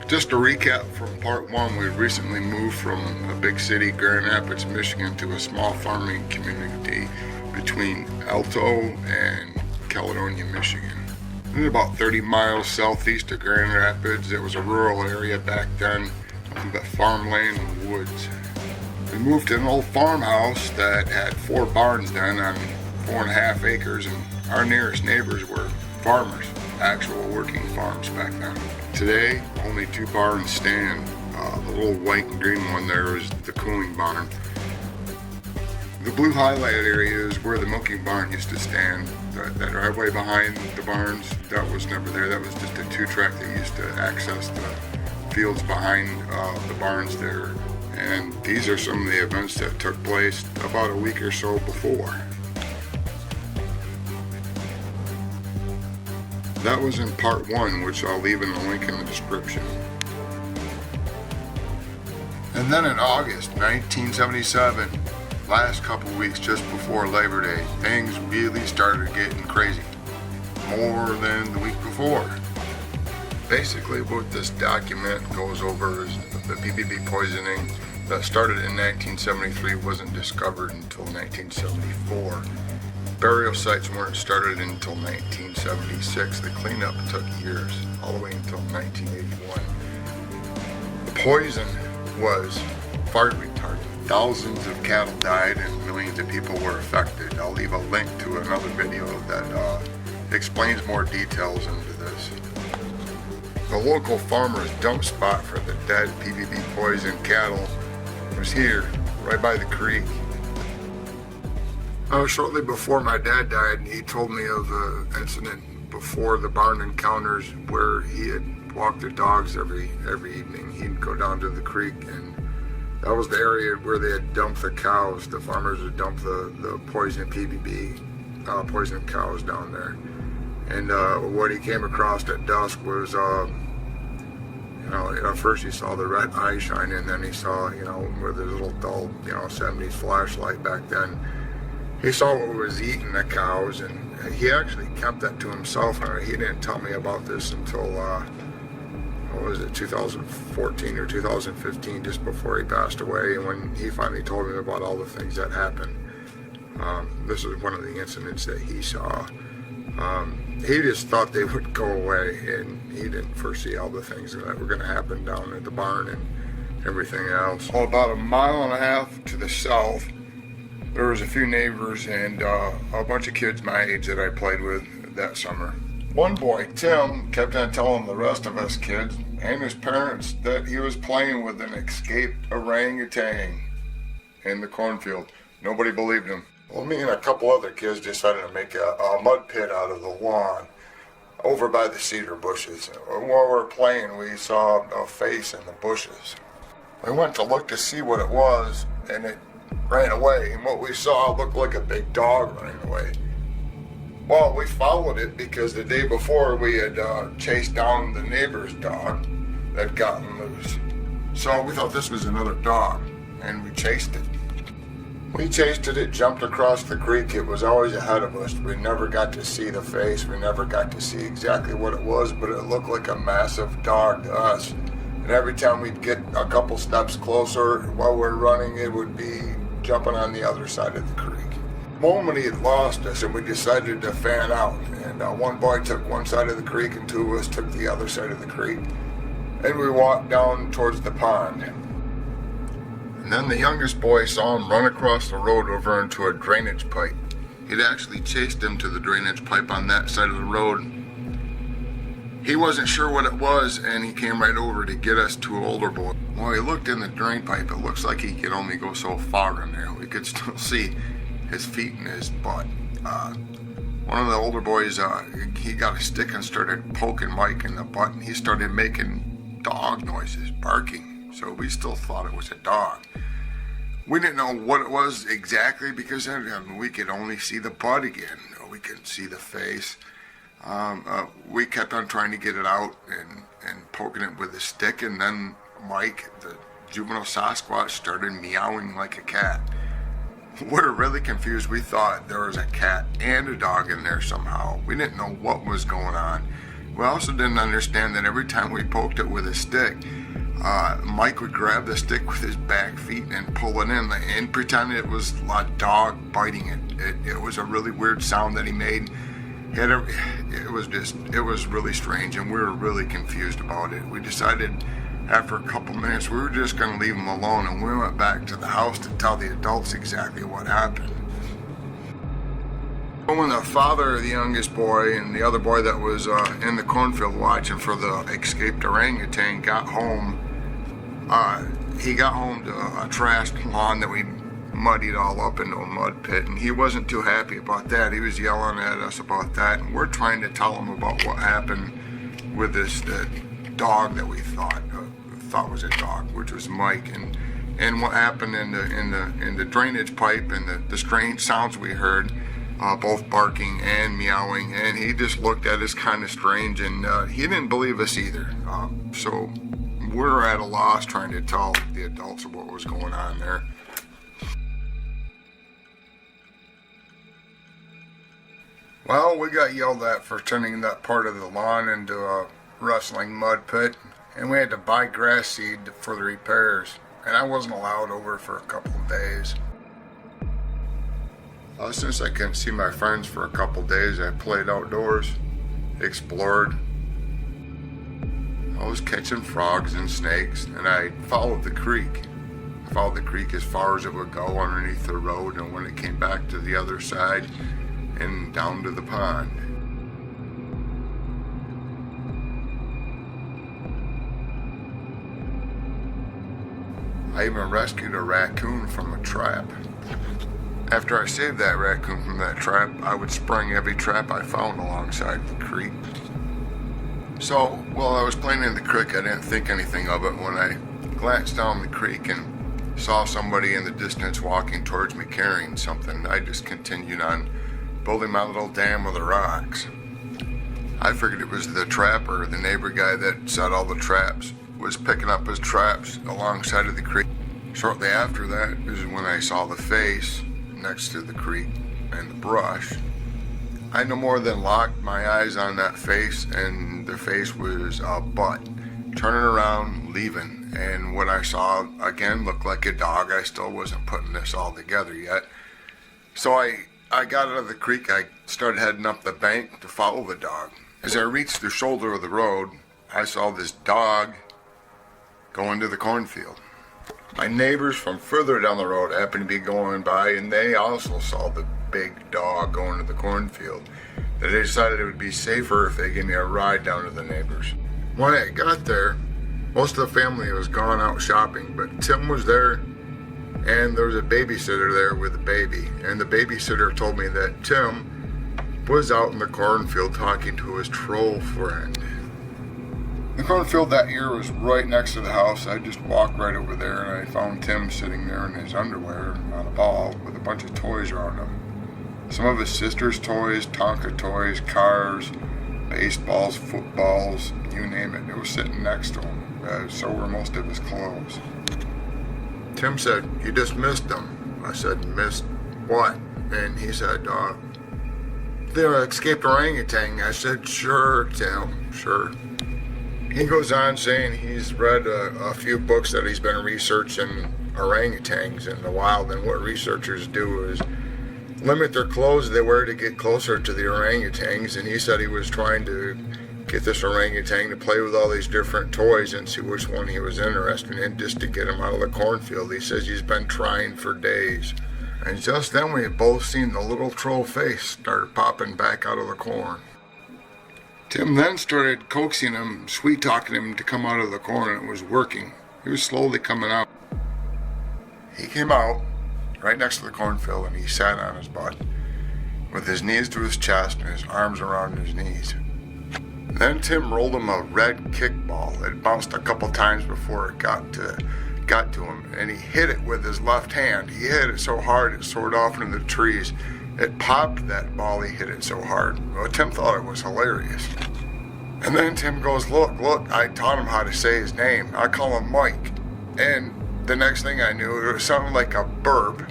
Just to recap from part one, we recently moved from a big city, Grand Rapids, Michigan, to a small farming community between Alto and Caledonia, Michigan. It was about 30 miles southeast of Grand Rapids. It was a rural area back then, nothing but farmland and woods. We moved to an old farmhouse that had 4 barns then on 4.5 acres, and our nearest neighbors were farmers, actual working farms back then. Today, only 2 barns stand. The little white and green one there is the cooling barn. The blue highlighted area is where the milking barn used to stand. That driveway behind the barns, that was never there. That was just a 2-track that used to access the fields behind the barns there. And these are some of the events that took place about a week or so before. That was in part 1, which I'll leave in the link in the description. And then in August 1977, last couple weeks just before Labor Day, things really started getting crazy. More than the week before. Basically what this document goes over is the PBB poisoning that started in 1973 wasn't discovered until 1974. Burial sites weren't started until 1976. The cleanup took years, all the way until 1981. The poison was fire retardant. Thousands of cattle died and millions of people were affected. I'll leave a link to another video that explains more details into this. The local farmer's dump spot for the dead PBB poisoned cattle was here, right by the creek. Shortly before my dad died, he told me of an incident before the barn encounters where he had walked the dogs every evening. He'd go down to the creek, and that was the area where they had dumped the cows. The farmers had dumped the poisoned PBB, poisoned cows down there. And what he came across at dusk was, at first he saw the red eye shine, and then he saw, with his little dull, 70s flashlight back then, he saw what was eating the cows, and he actually kept that to himself. He didn't tell me about this until, 2014 or 2015, just before he passed away, and when he finally told me about all the things that happened. This was one of the incidents that he saw. He just thought they would go away, and he didn't foresee all the things that were going to happen down at the barn and everything else. Well, about 1.5 miles to the south, there was a few neighbors and a bunch of kids my age that I played with that summer. One boy, Tim, kept on telling the rest of us kids and his parents that he was playing with an escaped orangutan in the cornfield. Nobody believed him. Well, me and a couple other kids decided to make a mud pit out of the lawn over by the cedar bushes. While we were playing, we saw a face in the bushes. We went to look to see what it was, and it ran away, and what we saw looked like a big dog running away. Well, we followed it because the day before we had chased down the neighbor's dog that had gotten loose. So we thought this was another dog, and we chased it. We chased it, it jumped across the creek. It was always ahead of us. We never got to see the face. We never got to see exactly what it was, but it looked like a massive dog to us. And every time we'd get a couple steps closer while we're running, it would be jumping on the other side of the creek. The moment he had lost us, and we decided to fan out. And one boy took one side of the creek, and 2 of us took the other side of the creek. And we walked down towards the pond. And then the youngest boy saw him run across the road over into a drainage pipe. He'd actually chased him to the drainage pipe on that side of the road. He wasn't sure what it was, and he came right over to get us 2 older boys. Well, he looked in the drain pipe. It looks like he could only go so far in there. We could still see his feet and his butt. One of the older boys, he got a stick and started poking Mike in the butt, and he started making dog noises, barking. So we still thought it was a dog. We didn't know what it was exactly because we could only see the butt again. We couldn't see the face. We kept on trying to get it out and poking it with a stick, and then Mike, the juvenile Sasquatch, started meowing like a cat. We were really confused. We thought there was a cat and a dog in there somehow. We didn't know what was going on. We also didn't understand that every time we poked it with a stick, Mike would grab the stick with his back feet and pull it in and pretend it was a dog biting it. It was a really weird sound that he made. It was really strange, and we were really confused about it. We decided after a couple minutes we were just going to leave him alone, and we went back to the house to tell the adults exactly what happened. When the father of the youngest boy and the other boy that was in the cornfield watching for the escaped orangutan got home, he got home to a trashed lawn that we muddied all up into a mud pit, and he wasn't too happy about that. He was yelling at us about that, and we're trying to tell him about what happened with this dog that we thought was a dog, which was Mike, and what happened in the drainage pipe and the strange sounds we heard, both barking and meowing, and he just looked at us kind of strange, and he didn't believe us either. So we're at a loss trying to tell the adults what was going on there. Well, we got yelled at for turning that part of the lawn into a rustling mud pit, and we had to buy grass seed for the repairs, and I wasn't allowed over for a couple of days. Since I couldn't see my friends for a couple of days, I played outdoors, explored. I was catching frogs and snakes, and I followed the creek. I followed the creek as far as it would go underneath the road, and when it came back to the other side and down to the pond. I even rescued a raccoon from a trap. After I saved that raccoon from that trap, I would spring every trap I found alongside the creek. So, while I was playing in the creek, I didn't think anything of it when I glanced down the creek and saw somebody in the distance walking towards me carrying something. I just continued on building my little dam with the rocks. I figured it was the trapper, the neighbor guy that set all the traps, was picking up his traps alongside of the creek. Shortly after that is when I saw the face next to the creek and the brush. I no more than locked my eyes on that face, and the face was a butt, turning around, leaving, and what I saw again looked like a dog. I still wasn't putting this all together yet. So I got out of the creek, I started heading up the bank to follow the dog. As I reached the shoulder of the road, I saw this dog go into the cornfield. My neighbors from further down the road happened to be going by, and they also saw the big dog go into the cornfield. They decided it would be safer if they gave me a ride down to the neighbors. When I got there, most of the family was gone out shopping, but Tim was there, and there was a babysitter there with a baby, and the babysitter told me that Tim was out in the cornfield talking to his troll friend. The cornfield that year was right next to the house. I just walked right over there, and I found Tim sitting there in his underwear on a ball with a bunch of toys around him. Some of his sister's toys, Tonka toys, cars, baseballs, footballs, you name it. It was sitting next to him. So were most of his clothes. Tim said, "You just missed them." I said, "Missed what?" And he said, "The escaped orangutan." I said, "Sure, Tim, sure." He goes on saying he's read a few books that he's been researching orangutans in the wild, and what researchers do is limit their clothes they wear to get closer to the orangutans, and he said he was trying to get this orangutan to play with all these different toys and see which one he was interested in, just to get him out of the cornfield. He says he's been trying for days. And just then we had both seen the little troll face start popping back out of the corn. Tim then started coaxing him, sweet-talking him to come out of the corn, and it was working. He was slowly coming out. He came out right next to the cornfield, and he sat on his butt with his knees to his chest and his arms around his knees. Then Tim rolled him a red kickball. It bounced a couple times before it got to him, and he hit it with his left hand. He hit it so hard it soared off into the trees. It popped, that ball. He hit it so hard. Well, Tim thought it was hilarious. And then Tim goes, look, I taught him how to say his name. I call him Mike. And the next thing I knew, it sounded like a burp,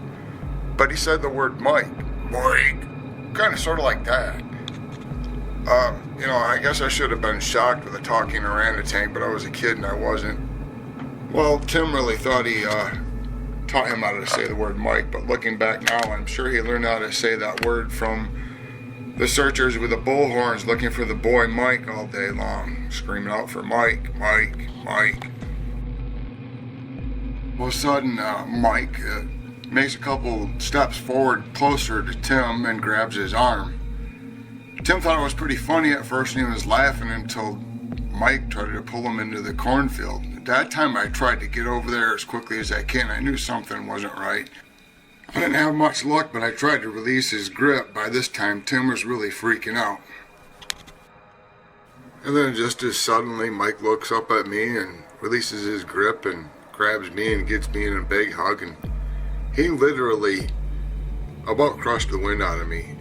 but he said the word Mike. Mike. Kind of sort of like that. I guess I should have been shocked with a talking orangutan, but I was a kid and I wasn't. Well, Tim really thought he taught him how to say the word Mike, but looking back now, I'm sure he learned how to say that word from the searchers with the bullhorns looking for the boy Mike all day long, screaming out for Mike, Mike, Mike. All of a sudden, Mike makes a couple steps forward closer to Tim and grabs his arm. Tim thought it was pretty funny at first and he was laughing until Mike tried to pull him into the cornfield. At that time I tried to get over there as quickly as I can. I knew something wasn't right. I didn't have much luck, but I tried to release his grip. By this time Tim was really freaking out. And then just as suddenly Mike looks up at me and releases his grip and grabs me and gets me in a big hug, and he literally about crushed the wind out of me.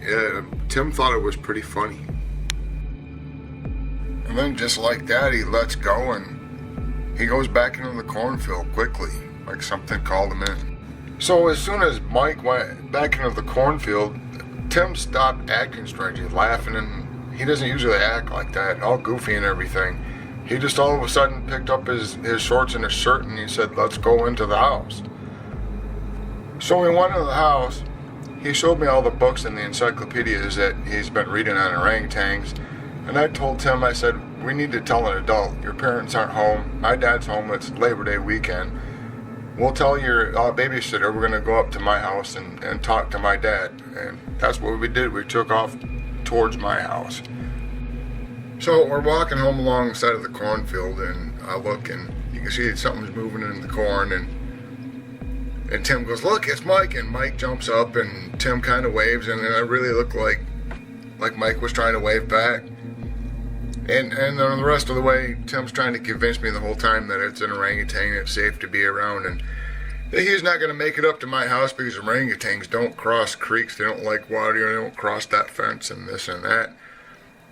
Tim thought it was pretty funny. And then just like that, he lets go and he goes back into the cornfield quickly, like something called him in. So as soon as Mike went back into the cornfield, Tim stopped acting strange, laughing, and he doesn't usually act like that, all goofy and everything. He just all of a sudden picked up his shorts and his shirt and he said, "Let's go into the house." So we went into the house. He showed me all the books and the encyclopedias that he's been reading on orangutans. And I told Tim, I said, "We need to tell an adult. Your parents aren't home. My dad's home. It's Labor Day weekend. We'll tell your babysitter we're going to go up to my house and talk to my dad." And that's what we did. We took off towards my house. So we're walking home along the side of the cornfield, and I look and you can see something's moving in the corn, and Tim goes, "Look, it's Mike." And Mike jumps up and Tim kind of waves, and I really look like Mike was trying to wave back. And then the rest of the way, Tim's trying to convince me the whole time that it's an orangutan, it's safe to be around, and that he's not going to make it up to my house because orangutans don't cross creeks, they don't like water, they don't cross that fence and this and that.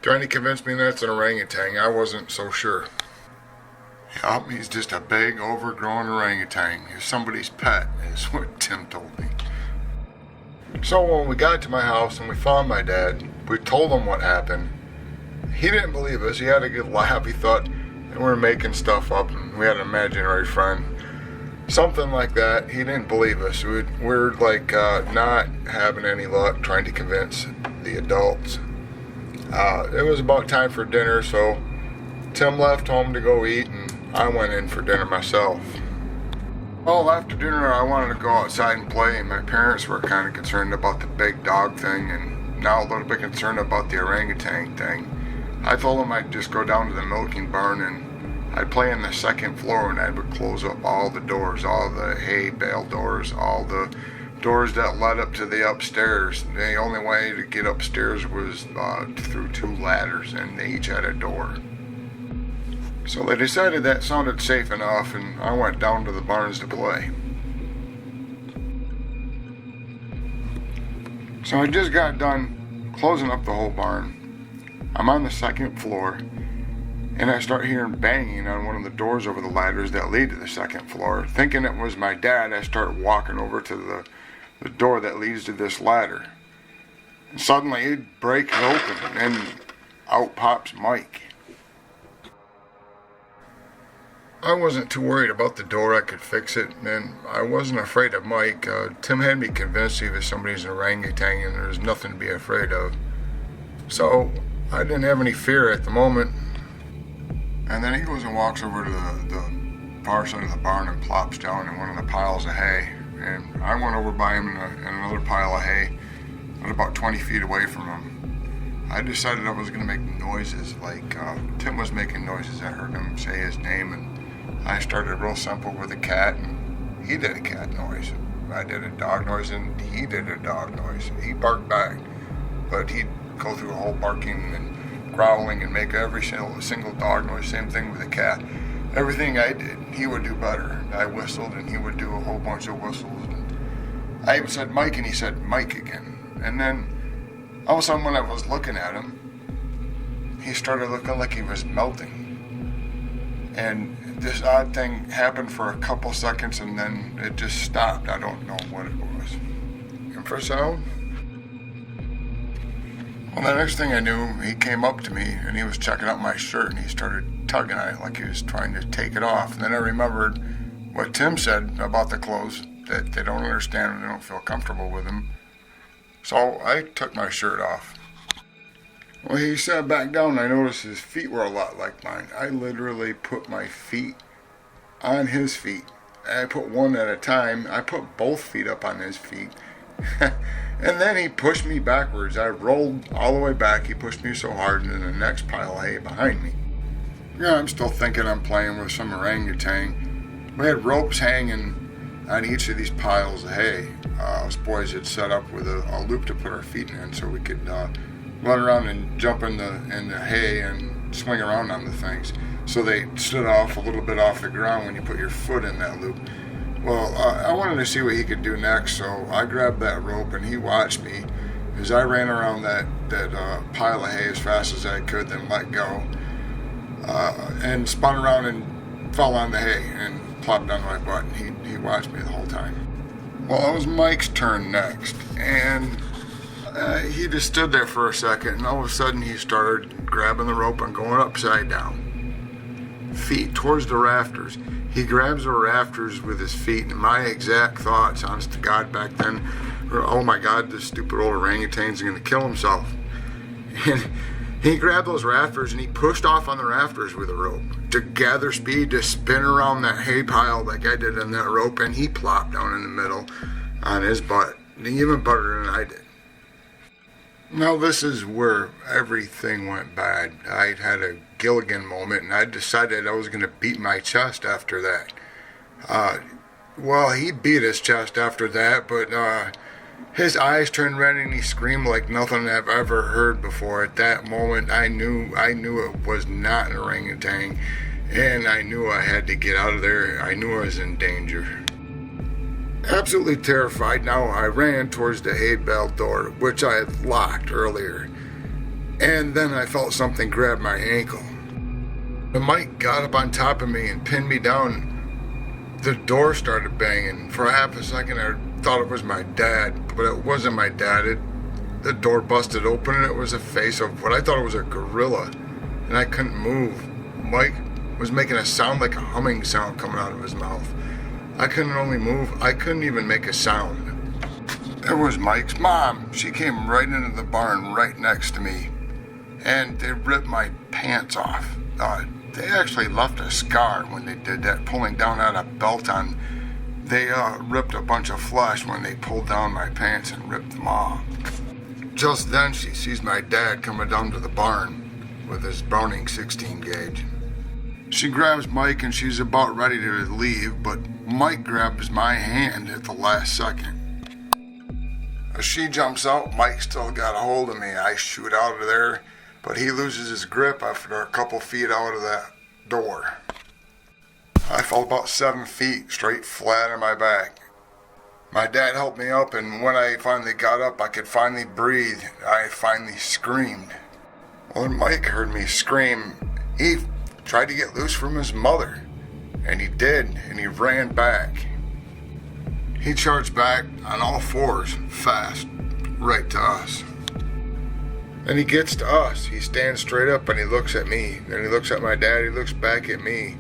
Trying to convince me that it's an orangutan. I wasn't so sure. Yup, he's just a big, overgrown orangutan. He's somebody's pet, is what Tim told me. So when we got to my house and we found my dad, we told him what happened. He didn't believe us. He had a good laugh. He thought we were making stuff up and we had an imaginary friend. Something like that. He didn't believe us. We're like not having any luck trying to convince the adults. It was about time for dinner, so Tim left home to go eat and I went in for dinner myself. Well, after dinner I wanted to go outside and play, and my parents were kind of concerned about the big dog thing and now a little bit concerned about the orangutan thing. I told them I'd just go down to the milking barn and I'd play on the second floor, and I would close up all the doors, all the hay bale doors, all the doors that led up to the upstairs. The only way to get upstairs was through two ladders, and they each had a door. So they decided that sounded safe enough, and I went down to the barns to play. So I just got done closing up the whole barn. I'm on the second floor, and I start hearing banging on one of the doors over the ladders that lead to the second floor. Thinking it was my dad, I start walking over to the door that leads to this ladder. And suddenly it breaks open, and out pops Mike. I wasn't too worried about the door. I could fix it, and I wasn't afraid of Mike. Tim had me convinced he was somebody's orangutan and there's nothing to be afraid of. So I didn't have any fear at the moment. And then he goes and walks over to the far side of the barn and plops down in one of the piles of hay. And I went over by him in another pile of hay, at about 20 feet away from him. I decided I was going to make noises like Tim was making noises. I heard him say his name, and I started real simple with a cat, and he did a cat noise. I did a dog noise, and he did a dog noise. He barked back, but he'd go through a whole barking and growling and make every single dog noise. Same thing with a cat. Everything I did, he would do better. I whistled, and he would do a whole bunch of whistles. And I even said Mike, and he said Mike again. And then all of a sudden, when I was looking at him, he started looking like he was melting. And this odd thing happened for a couple seconds, and then it just stopped. I don't know what it was. Infrasound? Well, the next thing I knew, he came up to me and he was checking out my shirt and he started tugging on it like he was trying to take it off. And then I remembered what Tim said about the clothes, that they don't understand and they don't feel comfortable with them. So I took my shirt off. Well, he sat back down and I noticed his feet were a lot like mine. I literally put my feet on his feet. I put one at a time. I put both feet up on his feet. And then he pushed me backwards. I rolled all the way back. He pushed me so hard into the next pile of hay behind me. Yeah, I'm still thinking I'm playing with some orangutan. We had ropes hanging on each of these piles of hay. Us boys had set up with a loop to put our feet in so we could run around and jump in the hay and swing around on the things. So they stood off a little bit off the ground when you put your foot in that loop. Well, I wanted to see what he could do next, so I grabbed that rope and he watched me as I ran around that pile of hay as fast as I could, then let go, and spun around and fell on the hay and plopped on my butt. And he watched me the whole time. Well, it was Mike's turn next, and he just stood there for a second, and all of a sudden he started grabbing the rope and going upside down, feet towards the rafters. He grabs the rafters with his feet, and my exact thoughts, honest to God, back then were, oh my God, this stupid old orangutan's going to kill himself. And he grabbed those rafters and he pushed off on the rafters with a rope to gather speed to spin around that hay pile like I did on that rope, and he plopped down in the middle on his butt, even better than I did. Now this is where everything went bad. I had a Gilligan moment and I decided I was going to beat my chest after that. Well, he beat his chest after that, but his eyes turned red and he screamed like nothing I've ever heard before. At that moment, I knew it was not an orangutan, and I knew I had to get out of there. I knew I was in danger. Absolutely terrified now, I ran towards the hay bale door, which I had locked earlier, and then I felt something grab my ankle. The Mike got up on top of me and pinned me down. The door started banging. For half a second I thought it was my dad, but it wasn't my dad. The door busted open and it was a face of what I thought was a gorilla, and I couldn't move. Mike was making a sound like a humming sound coming out of his mouth. I couldn't only move, I couldn't even make a sound. There was Mike's mom. She came right into the barn right next to me, and they ripped my pants off. They actually left a scar when they did that, pulling down at a belt on. They ripped a bunch of flesh when they pulled down my pants and ripped them off. Just then she sees my dad coming down to the barn with his Browning 16 gauge. She grabs Mike and she's about ready to leave, but Mike grabs my hand at the last second. As she jumps out, Mike still got a hold of me. I shoot out of there, but he loses his grip after a couple feet out of that door. I fell about 7 feet straight flat on my back. My dad helped me up, and when I finally got up, I could finally breathe. I finally screamed. When Mike heard me scream, he tried to get loose from his mother, and he did, and he ran back. He charged back on all fours, fast, right to us. Then he gets to us. He stands straight up and he looks at me. Then he looks at my dad. He looks back at me.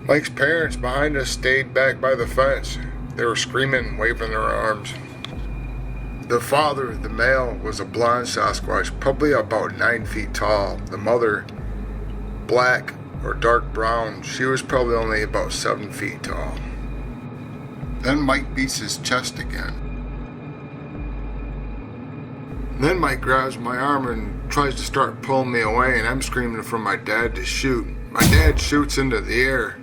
Mike's parents behind us stayed back by the fence. They were screaming, waving their arms. The father, the male, was a blonde Sasquatch, probably about 9 feet tall. The mother, black or dark brown, she was probably only about 7 feet tall. Then Mike beats his chest again. Then Mike grabs my arm and tries to start pulling me away, and I'm screaming for my dad to shoot. My dad shoots into the air.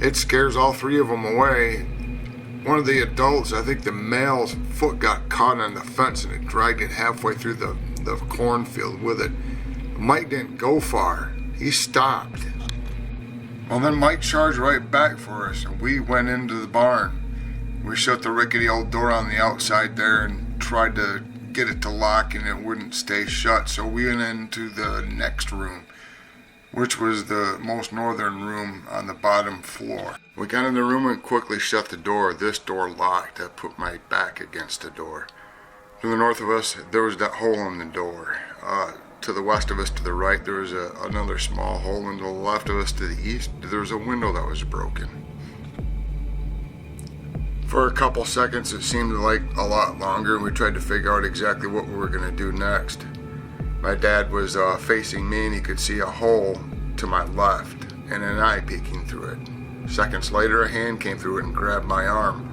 It scares all three of them away. One of the adults, I think the male's foot got caught on the fence and it dragged it halfway through the cornfield with it. Mike didn't go far. He stopped. Well, then Mike charged right back for us, and we went into the barn. We shut the rickety old door on the outside there and tried to get it to lock, and it wouldn't stay shut, so we went into the next room, which was the most northern room on the bottom floor. We got in the room and quickly shut the door. This door locked. I put my back against the door. To the north of us, there was that hole in the door. To the west of us, to the right, there was another small hole, and to the left of us, to the east, there was a window that was broken. For a couple seconds, it seemed like a lot longer, and we tried to figure out exactly what we were going to do next. My dad was facing me, and he could see a hole to my left, and an eye peeking through it. Seconds later, a hand came through it and grabbed my arm.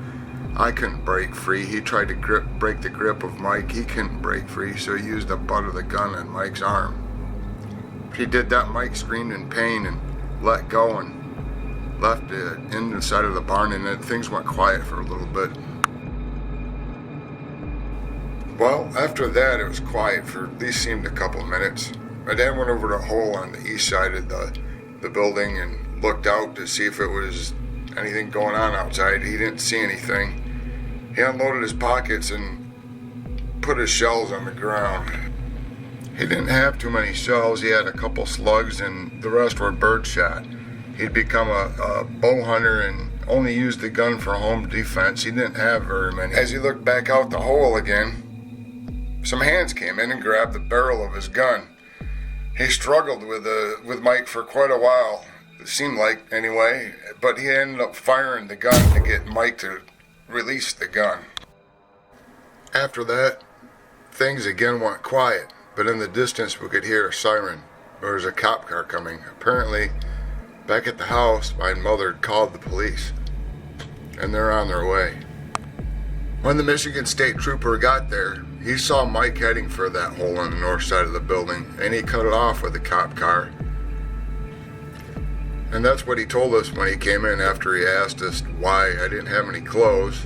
I couldn't break free. He tried to break the grip of Mike. He couldn't break free, so he used the butt of the gun on Mike's arm. He did that. Mike screamed in pain and let go and left it inside of the barn, and then things went quiet for a little bit. Well, after that, it was quiet for at least seemed a couple minutes. My dad went over to a hole on the east side of the building and looked out to see if it was anything going on outside. He didn't see anything. He unloaded his pockets and put his shells on the ground. He didn't have too many shells. He had a couple slugs and the rest were bird shot. He'd become a bow hunter and only used the gun for home defense. He didn't have very many. As he looked back out the hole again, some hands came in and grabbed the barrel of his gun. He struggled with Mike for quite a while. It seemed like, anyway, but he ended up firing the gun to get Mike to release the gun. After that, things again went quiet, but in the distance we could hear a siren. There was a cop car coming. Apparently, back at the house, my mother had called the police, and they're on their way. When the Michigan State Trooper got there, he saw Mike heading for that hole on the north side of the building, and he cut it off with the cop car. And that's what he told us when he came in after he asked us why I didn't have any clothes.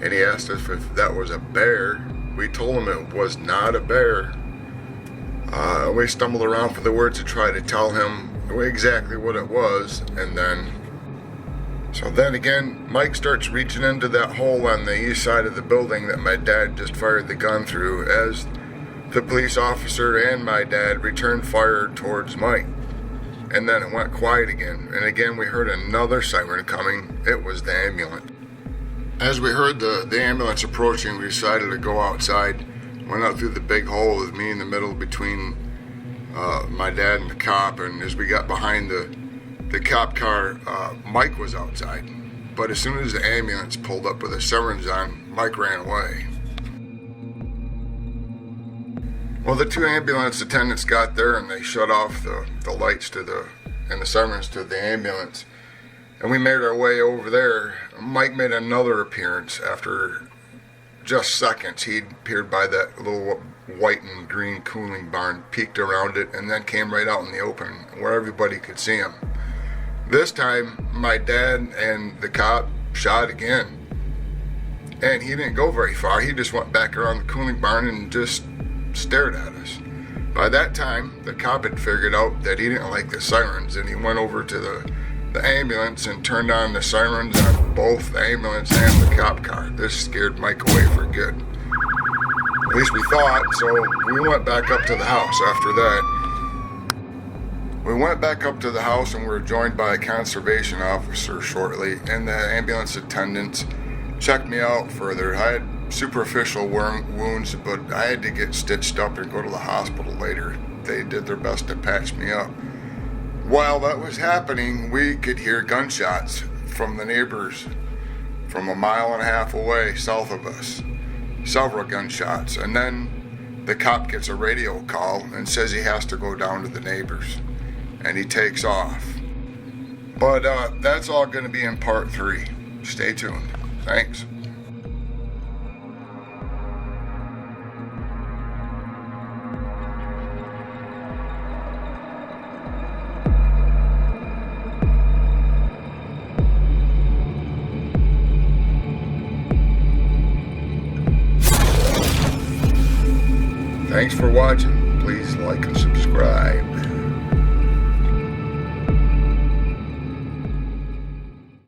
And he asked us if that was a bear. We told him it was not a bear. We stumbled around for the words to try to tell him exactly what it was. So then again, Mike starts reaching into that hole on the east side of the building that my dad just fired the gun through as the police officer and my dad returned fire towards Mike. And then it went quiet again, and again we heard another siren coming. It was the ambulance. As we heard the ambulance approaching, we decided to go outside. Went out through the big hole with me in the middle between my dad and the cop, and as we got behind the cop car, Mike was outside. But as soon as the ambulance pulled up with the sirens on, Mike ran away. Well, the two ambulance attendants got there and they shut off the lights and the sirens to the ambulance. And we made our way over there. Mike made another appearance after just seconds. He appeared by that little white and green cooling barn, peeked around it, and then came right out in the open where everybody could see him. This time, my dad and the cop shot again. And he didn't go very far. He just went back around the cooling barn and just stared at us. By that time, the cop had figured out that he didn't like the sirens, and he went over to the ambulance and turned on the sirens on both the ambulance and the cop car. This scared Mike away for good. At least we thought, so we went back up to the house after that. We went back up to the house and we were joined by a conservation officer shortly, and the ambulance attendants checked me out further. I had superficial wounds, but I had to get stitched up and go to the hospital later. They did their best to patch me up. While that was happening, we could hear gunshots from the neighbors from a mile and a half away south of us. Several gunshots. And then the cop gets a radio call and says he has to go down to the neighbors. And he takes off. But that's all going to be in part 3. Stay tuned. Thanks. Thanks for watching. Please like and subscribe.